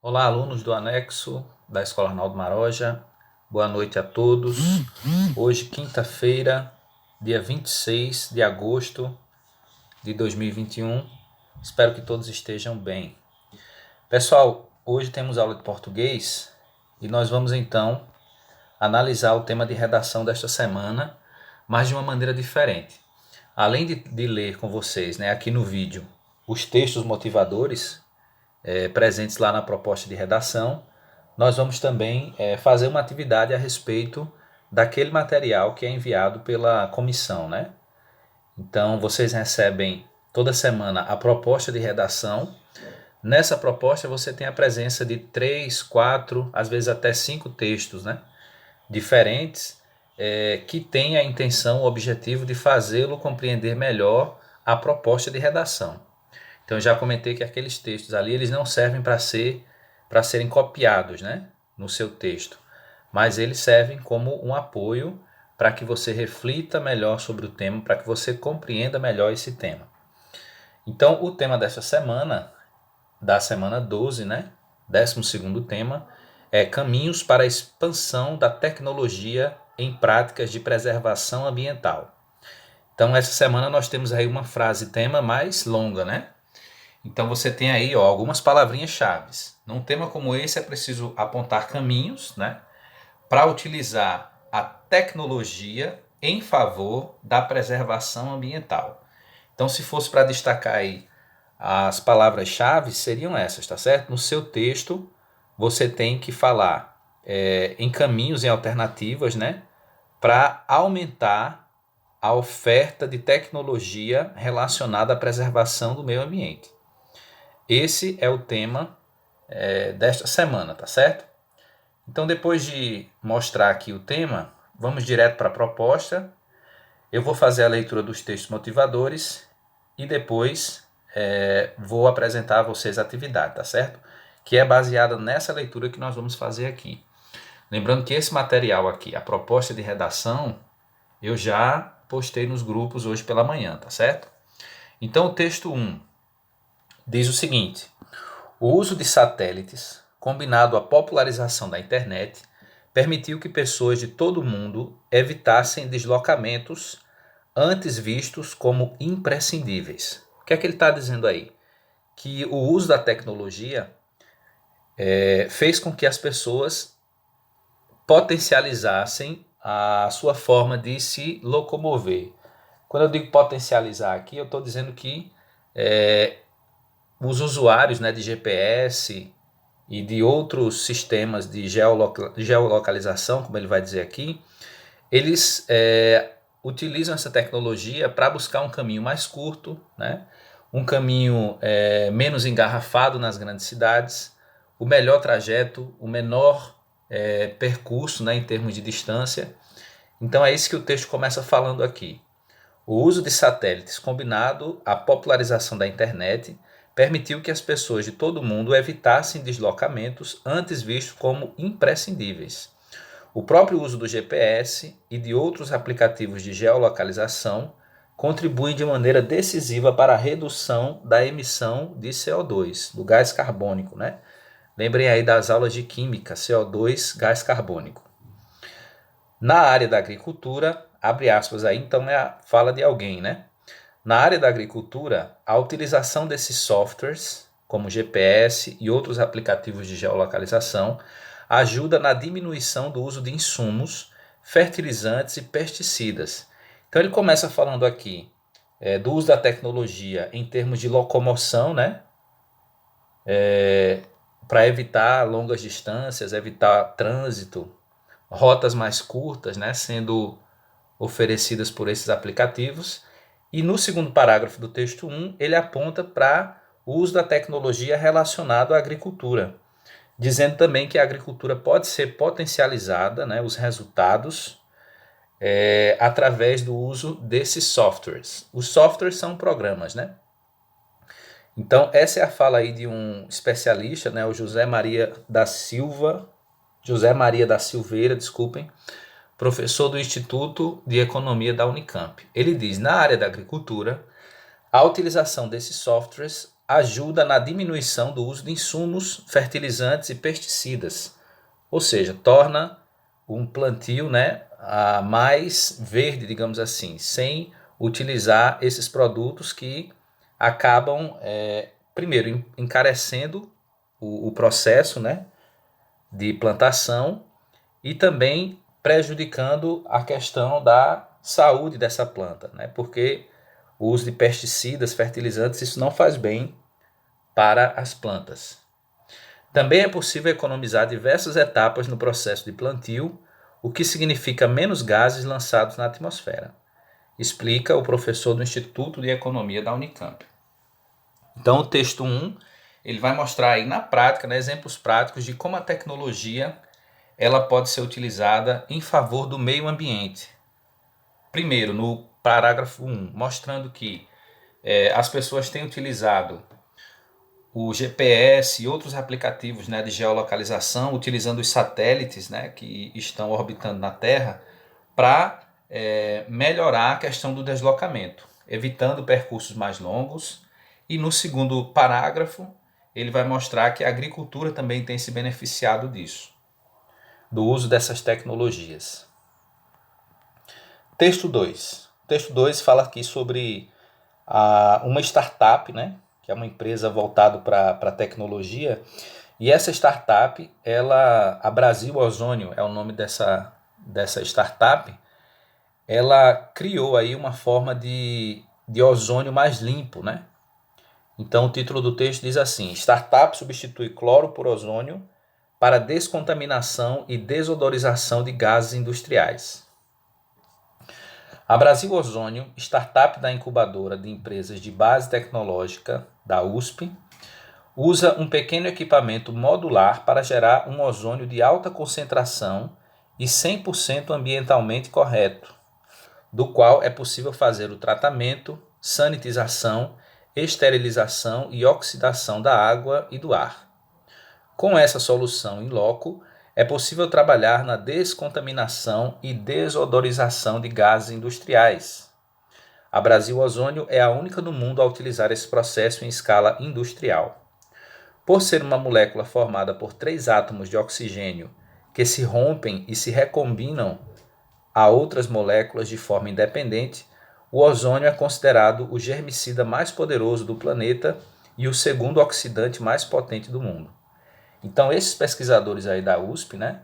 Olá, alunos do anexo da Escola Arnaldo Maroja. Boa noite a todos. Hoje, quinta-feira, dia 26 de agosto de 2021. Espero que todos estejam bem. Pessoal, hoje temos aula de português e nós vamos então analisar o tema de redação desta semana, mas de uma maneira diferente. Além de ler com vocês, aqui no vídeo, os textos motivadores presentes lá na proposta de redação, nós vamos também fazer uma atividade a respeito daquele material que é enviado pela comissão, né? Então, vocês recebem toda semana a proposta de redação. Nessa proposta, você tem a presença de 3, 4, às vezes até 5 textos, né? Diferentes, que têm a intenção, o objetivo de fazê-lo compreender melhor a proposta de redação. Então, eu já comentei que aqueles textos ali, eles não servem para serem copiados, né, no seu texto, mas eles servem como um apoio para que você reflita melhor sobre o tema, para que você compreenda melhor esse tema. Então, o tema desta semana, da semana 12, né, 12º tema, é Caminhos para a expansão da tecnologia em práticas de preservação ambiental. Então, essa semana nós temos aí uma frase-tema mais longa, né? Então você tem aí algumas palavrinhas-chave. Num tema como esse é preciso apontar caminhos, né, para utilizar a tecnologia em favor da preservação ambiental. Então, se fosse para destacar aí as palavras-chave, seriam essas, tá certo? No seu texto, você tem que falar em caminhos, em alternativas, né, para aumentar a oferta de tecnologia relacionada à preservação do meio ambiente. Esse é o tema desta semana, tá certo? Então, depois de mostrar aqui o tema, vamos direto para a proposta. Eu vou fazer a leitura dos textos motivadores e depois vou apresentar a vocês a atividade, tá certo? Que é baseada nessa leitura que nós vamos fazer aqui. Lembrando que esse material aqui, a proposta de redação, eu já postei nos grupos hoje pela manhã, tá certo? Então, o texto 1 diz o seguinte: o uso de satélites, combinado à popularização da internet, permitiu que pessoas de todo o mundo evitassem deslocamentos antes vistos como imprescindíveis. O que é que ele está dizendo aí? Que o uso da tecnologia fez com que as pessoas potencializassem a sua forma de se locomover. Quando eu digo potencializar aqui, eu estou dizendo que os usuários, né, de GPS e de outros sistemas de geolocalização, como ele vai dizer aqui, eles utilizam essa tecnologia para buscar um caminho mais curto, né, um caminho menos engarrafado nas grandes cidades, o melhor trajeto, o menor percurso, né, em termos de distância. Então é isso que o texto começa falando aqui. O uso de satélites combinado à popularização da internet permitiu que as pessoas de todo o mundo evitassem deslocamentos antes vistos como imprescindíveis. O próprio uso do GPS e de outros aplicativos de geolocalização contribuem de maneira decisiva para a redução da emissão de CO2, do gás carbônico, né? Lembrem aí das aulas de química, CO2, gás carbônico. Na área da agricultura, abre aspas aí, então é a fala de alguém, né? Na área da agricultura, a utilização desses softwares, como GPS e outros aplicativos de geolocalização, ajuda na diminuição do uso de insumos, fertilizantes e pesticidas. Então ele começa falando aqui do uso da tecnologia em termos de locomoção, né? Para evitar longas distâncias, evitar trânsito, rotas mais curtas, né, sendo oferecidas por esses aplicativos. E no segundo parágrafo do texto 1, ele aponta para o uso da tecnologia relacionado à agricultura, dizendo também que a agricultura pode ser potencializada, né, os resultados, através do uso desses softwares. Os softwares são programas, né? Então, essa é a fala aí de um especialista, né, o José Maria da Silveira, desculpem, professor do Instituto de Economia da Unicamp. Ele diz: na área da agricultura, a utilização desses softwares ajuda na diminuição do uso de insumos, fertilizantes e pesticidas, ou seja, torna um plantio, né, mais verde, digamos assim, sem utilizar esses produtos que acabam, primeiro, encarecendo o processo, né, de plantação e também prejudicando a questão da saúde dessa planta, né, porque o uso de pesticidas, fertilizantes, isso não faz bem para as plantas. Também é possível economizar diversas etapas no processo de plantio, o que significa menos gases lançados na atmosfera, explica o professor do Instituto de Economia da Unicamp. Então, o texto 1, ele vai mostrar aí na prática, né, exemplos práticos de como a tecnologia ela pode ser utilizada em favor do meio ambiente. Primeiro, no parágrafo 1, mostrando que as pessoas têm utilizado o GPS e outros aplicativos, né, de geolocalização, utilizando os satélites, né, que estão orbitando na Terra, para melhorar a questão do deslocamento, evitando percursos mais longos. E no segundo parágrafo, ele vai mostrar que a agricultura também tem se beneficiado disso, do uso dessas tecnologias. Texto 2. Texto 2 fala aqui sobre uma startup, né, que é uma empresa voltada para a tecnologia, e essa startup, a Brasil Ozônio é o nome dessa startup, ela criou aí uma forma de ozônio mais limpo, né? Então o título do texto diz assim: startup substitui cloro por ozônio para descontaminação e desodorização de gases industriais. A Brasil Ozônio, startup da incubadora de empresas de base tecnológica da USP, usa um pequeno equipamento modular para gerar um ozônio de alta concentração e 100% ambientalmente correto, do qual é possível fazer o tratamento, sanitização, esterilização e oxidação da água e do ar. Com essa solução in loco, é possível trabalhar na descontaminação e desodorização de gases industriais. A Brasil Ozônio é a única no mundo a utilizar esse processo em escala industrial. Por ser uma molécula formada por 3 átomos de oxigênio que se rompem e se recombinam a outras moléculas de forma independente, o ozônio é considerado o germicida mais poderoso do planeta e o segundo oxidante mais potente do mundo. Então, esses pesquisadores aí da USP, né,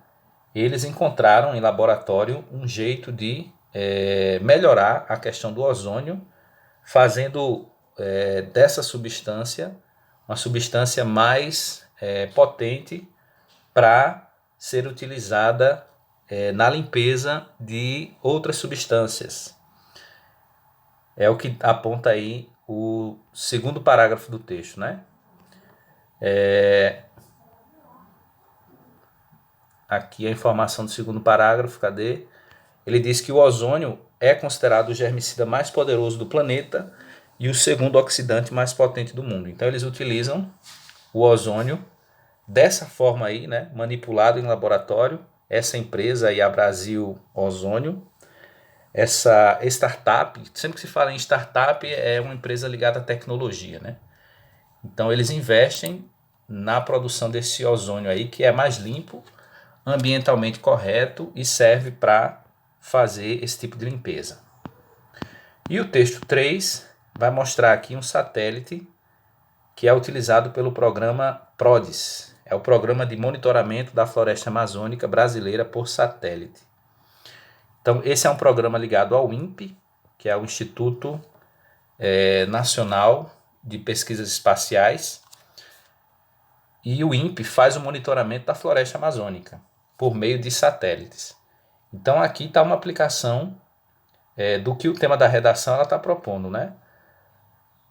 eles encontraram em laboratório um jeito de melhorar a questão do ozônio, fazendo dessa substância uma substância mais potente para ser utilizada na limpeza de outras substâncias. É o que aponta aí o segundo parágrafo do texto, né? Aqui a informação do segundo parágrafo, cadê? Ele diz que o ozônio é considerado o germicida mais poderoso do planeta e o segundo oxidante mais potente do mundo. Então eles utilizam o ozônio dessa forma aí, né, manipulado em laboratório. Essa empresa aí, a Brasil Ozônio, essa startup, sempre que se fala em startup é uma empresa ligada à tecnologia, né? Então eles investem na produção desse ozônio aí, que é mais limpo, ambientalmente correto e serve para fazer esse tipo de limpeza. E o texto 3 vai mostrar aqui um satélite que é utilizado pelo programa PRODES, é o Programa de Monitoramento da Floresta Amazônica Brasileira por Satélite. Então, esse é um programa ligado ao INPE, que é o Instituto Nacional de Pesquisas Espaciais, e o INPE faz o monitoramento da floresta amazônica por meio de satélites. Então, aqui está uma aplicação do que o tema da redação está propondo, né?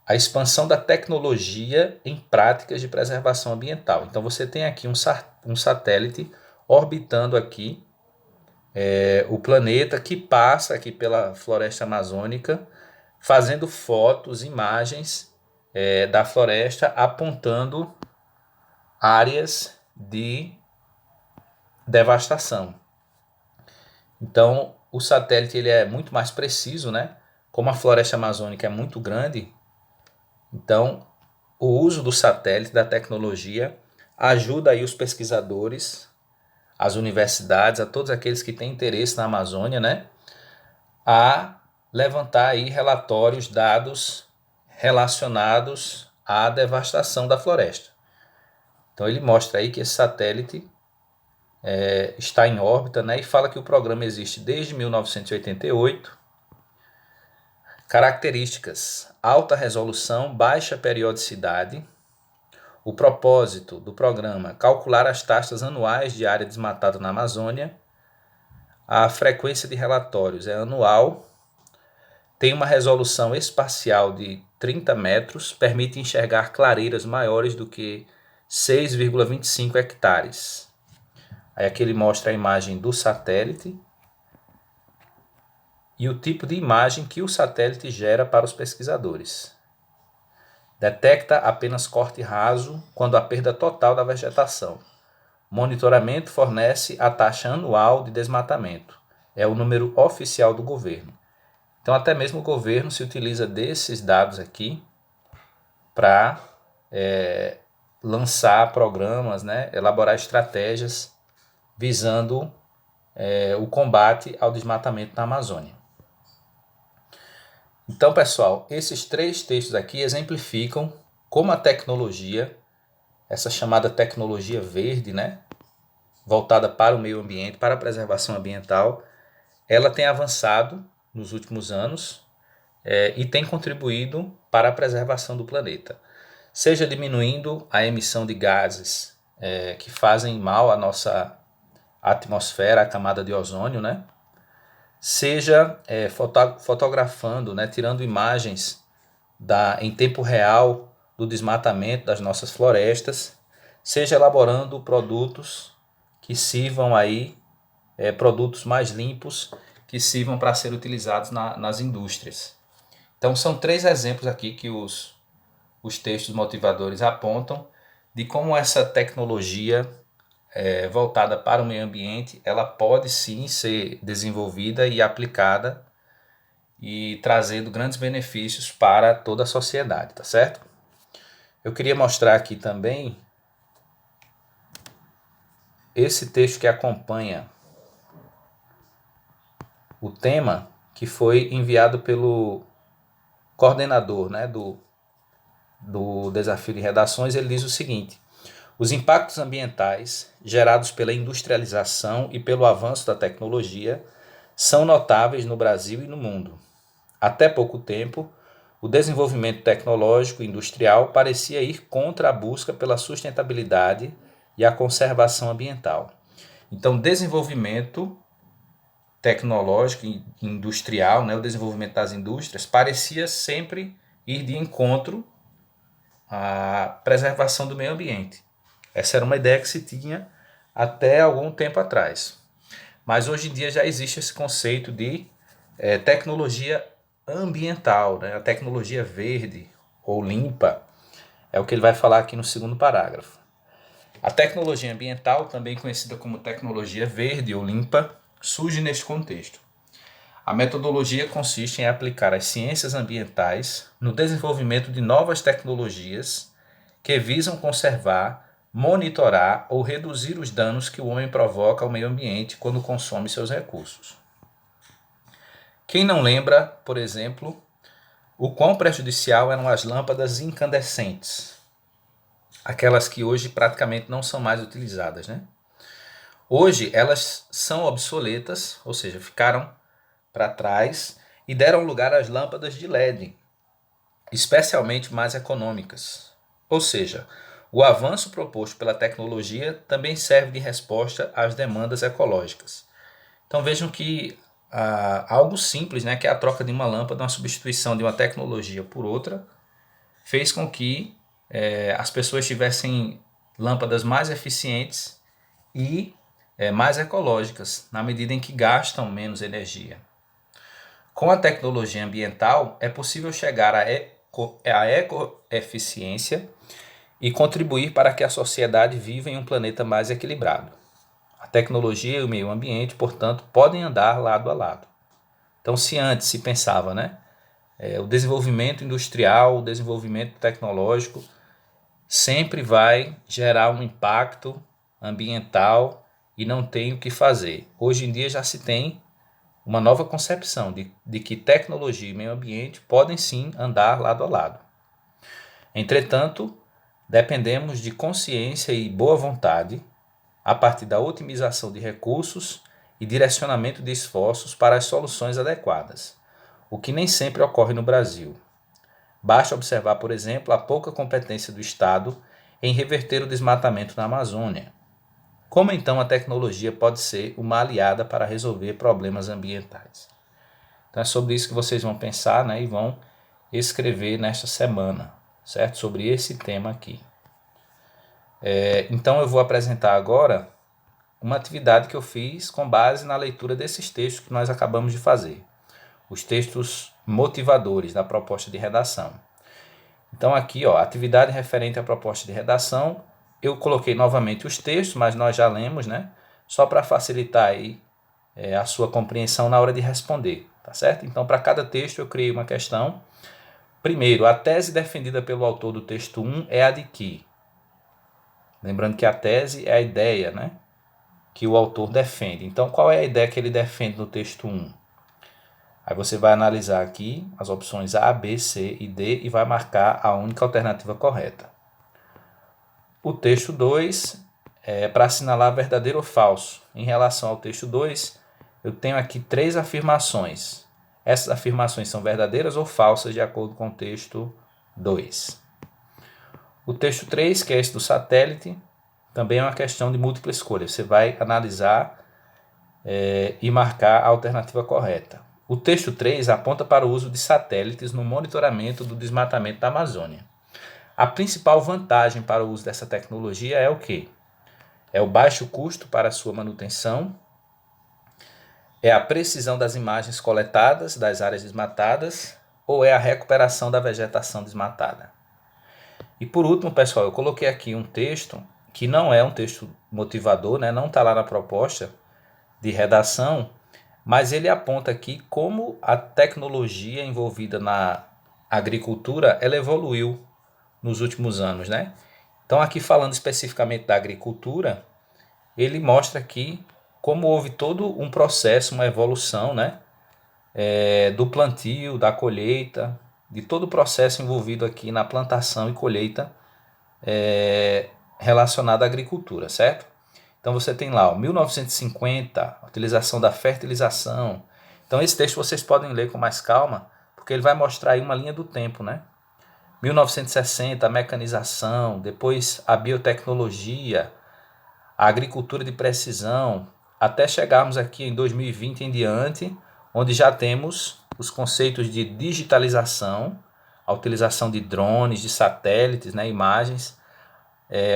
A expansão da tecnologia em práticas de preservação ambiental. Então você tem aqui um satélite orbitando aqui o planeta, que passa aqui pela floresta amazônica, fazendo fotos, imagens da floresta, apontando áreas de devastação. Então o satélite ele é muito mais preciso, né? Como a floresta amazônica é muito grande, então o uso do satélite, da tecnologia, ajuda aí os pesquisadores, as universidades, a todos aqueles que têm interesse na Amazônia, né, a levantar aí relatórios, dados relacionados à devastação da floresta. Então ele mostra aí que esse satélite está em órbita, né, e fala que o programa existe desde 1988. Características: alta resolução, baixa periodicidade. O propósito do programa: calcular as taxas anuais de área desmatada na Amazônia. A frequência de relatórios é anual. Tem uma resolução espacial de 30 metros, permite enxergar clareiras maiores do que 6,25 hectares. Aí aqui ele mostra a imagem do satélite e o tipo de imagem que o satélite gera para os pesquisadores. Detecta apenas corte raso quando há perda total da vegetação. Monitoramento fornece a taxa anual de desmatamento. É o número oficial do governo. Então até mesmo o governo se utiliza desses dados aqui para lançar programas, né, elaborar estratégias visando o combate ao desmatamento na Amazônia. Então, pessoal, esses 3 textos aqui exemplificam como a tecnologia, essa chamada tecnologia verde, né, voltada para o meio ambiente, para a preservação ambiental, ela tem avançado nos últimos anos e tem contribuído para a preservação do planeta. Seja diminuindo a emissão de gases que fazem mal à nossa atmosfera, à camada de ozônio, né? Seja fotografando, né, tirando imagens em tempo real do desmatamento das nossas florestas, seja elaborando produtos que sirvam aí, produtos mais limpos, que sirvam para ser utilizados nas indústrias. Então são 3 exemplos aqui que os textos motivadores apontam de como essa tecnologia voltada para o meio ambiente, ela pode sim ser desenvolvida e aplicada e trazendo grandes benefícios para toda a sociedade, tá certo? Eu queria mostrar aqui também esse texto que acompanha o tema, que foi enviado pelo coordenador, né, do desafio de redações. Ele diz o seguinte: os impactos ambientais gerados pela industrialização e pelo avanço da tecnologia são notáveis no Brasil e no mundo. Até pouco tempo, o desenvolvimento tecnológico e industrial parecia ir contra a busca pela sustentabilidade e a conservação ambiental. Então, desenvolvimento tecnológico e industrial, né, o desenvolvimento das indústrias, parecia sempre ir de encontro à preservação do meio ambiente. Essa era uma ideia que se tinha até algum tempo atrás. Mas hoje em dia já existe esse conceito de tecnologia ambiental, né? A tecnologia verde ou limpa, é o que ele vai falar aqui no segundo parágrafo. A tecnologia ambiental, também conhecida como tecnologia verde ou limpa, surge neste contexto. A metodologia consiste em aplicar as ciências ambientais no desenvolvimento de novas tecnologias que visam conservar, monitorar ou reduzir os danos que o homem provoca ao meio ambiente quando consome seus recursos. Quem não lembra, por exemplo, o quão prejudicial eram as lâmpadas incandescentes, aquelas que hoje praticamente não são mais utilizadas, né? Hoje elas são obsoletas, ou seja, ficaram para trás e deram lugar às lâmpadas de LED, especialmente mais econômicas. Ou seja, o avanço proposto pela tecnologia também serve de resposta às demandas ecológicas. Então vejam que algo simples, né, que é a troca de uma lâmpada, uma substituição de uma tecnologia por outra, fez com que as pessoas tivessem lâmpadas mais eficientes e mais ecológicas, na medida em que gastam menos energia. Com a tecnologia ambiental, é possível chegar à ecoeficiência e contribuir para que a sociedade viva em um planeta mais equilibrado. A tecnologia e o meio ambiente, portanto, podem andar lado a lado. Então, se antes se pensava, né, o desenvolvimento industrial, o desenvolvimento tecnológico sempre vai gerar um impacto ambiental e não tem o que fazer. Hoje em dia já se tem uma nova concepção de que tecnologia e meio ambiente podem sim andar lado a lado. Entretanto, dependemos de consciência e boa vontade a partir da otimização de recursos e direcionamento de esforços para as soluções adequadas, o que nem sempre ocorre no Brasil. Basta observar, por exemplo, a pouca competência do Estado em reverter o desmatamento na Amazônia. Como então a tecnologia pode ser uma aliada para resolver problemas ambientais? Então é sobre isso que vocês vão pensar, né, e vão escrever nesta semana, certo? Sobre esse tema aqui. Então eu vou apresentar agora uma atividade que eu fiz com base na leitura desses textos que nós acabamos de fazer. Os textos motivadores da proposta de redação. Então aqui, atividade referente à proposta de redação, eu coloquei novamente os textos, mas nós já lemos, né? Só para facilitar aí a sua compreensão na hora de responder, tá certo? Então para cada texto eu criei uma questão. Primeiro, a tese defendida pelo autor do texto 1 é a de que? Lembrando que a tese é a ideia, né, que o autor defende. Então qual é a ideia que ele defende no texto 1? Aí você vai analisar aqui as opções A, B, C e D e vai marcar a única alternativa correta. O texto 2 é para assinalar verdadeiro ou falso. Em relação ao texto 2, eu tenho aqui 3 afirmações. Essas afirmações são verdadeiras ou falsas de acordo com o texto 2. O texto 3, que é esse do satélite, também é uma questão de múltipla escolha. Você vai analisar e marcar a alternativa correta. O texto 3 aponta para o uso de satélites no monitoramento do desmatamento da Amazônia. A principal vantagem para o uso dessa tecnologia é o quê? É o baixo custo para a sua manutenção, é a precisão das imagens coletadas das áreas desmatadas ou é a recuperação da vegetação desmatada. E por último, pessoal, eu coloquei aqui um texto que não é um texto motivador, né? Não está lá na proposta de redação, mas ele aponta aqui como a tecnologia envolvida na agricultura ela evoluiu nos últimos anos, né? Então aqui falando especificamente da agricultura, ele mostra aqui como houve todo um processo, uma evolução, né? Do plantio, da colheita, de todo o processo envolvido aqui na plantação e colheita relacionado à agricultura, certo? Então você tem lá, 1950, a utilização da fertilização. Então esse texto vocês podem ler com mais calma, porque ele vai mostrar aí uma linha do tempo, né? 1960, a mecanização, depois a biotecnologia, a agricultura de precisão, até chegarmos aqui em 2020 em diante, onde já temos os conceitos de digitalização, a utilização de drones, de satélites, né, imagens,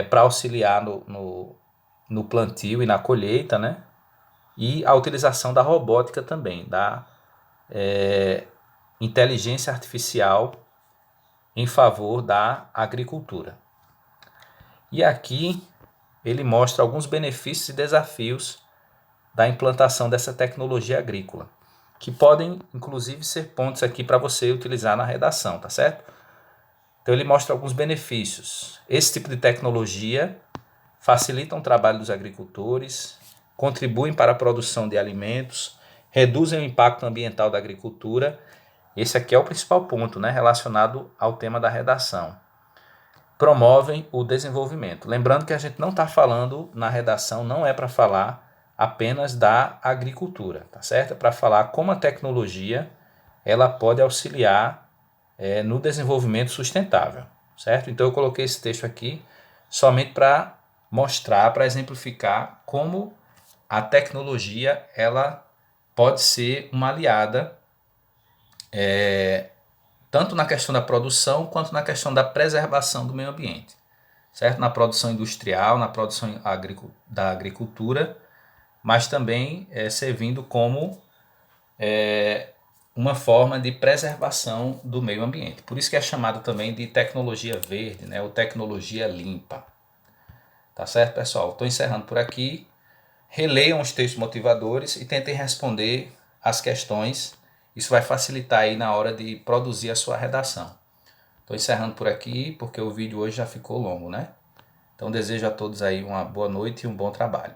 para auxiliar no plantio e na colheita, né? E a utilização da robótica também, da inteligência artificial em favor da agricultura. E aqui ele mostra alguns benefícios e desafios da implantação dessa tecnologia agrícola, que podem inclusive ser pontos aqui para você utilizar na redação, tá certo? Então ele mostra alguns benefícios. Esse tipo de tecnologia facilitam o trabalho dos agricultores, contribuem para a produção de alimentos, reduzem o impacto ambiental da agricultura. Esse aqui é o principal ponto, né, relacionado ao tema da redação. Promovem o desenvolvimento. Lembrando que a gente não está falando na redação, não é para falar apenas da agricultura, tá certo? É para falar como a tecnologia ela pode auxiliar no desenvolvimento sustentável, certo? Então eu coloquei esse texto aqui somente para mostrar, para exemplificar como a tecnologia ela pode ser uma aliada tanto na questão da produção quanto na questão da preservação do meio ambiente, certo? Na produção industrial, na produção da agricultura, mas também servindo como uma forma de preservação do meio ambiente. Por isso que é chamado também de tecnologia verde, né? Ou tecnologia limpa. Tá certo, pessoal? Estou encerrando por aqui. Releiam os textos motivadores e tentem responder as questões. Isso vai facilitar aí na hora de produzir a sua redação. Estou encerrando por aqui porque o vídeo hoje já ficou longo, né? Então desejo a todos aí uma boa noite e um bom trabalho.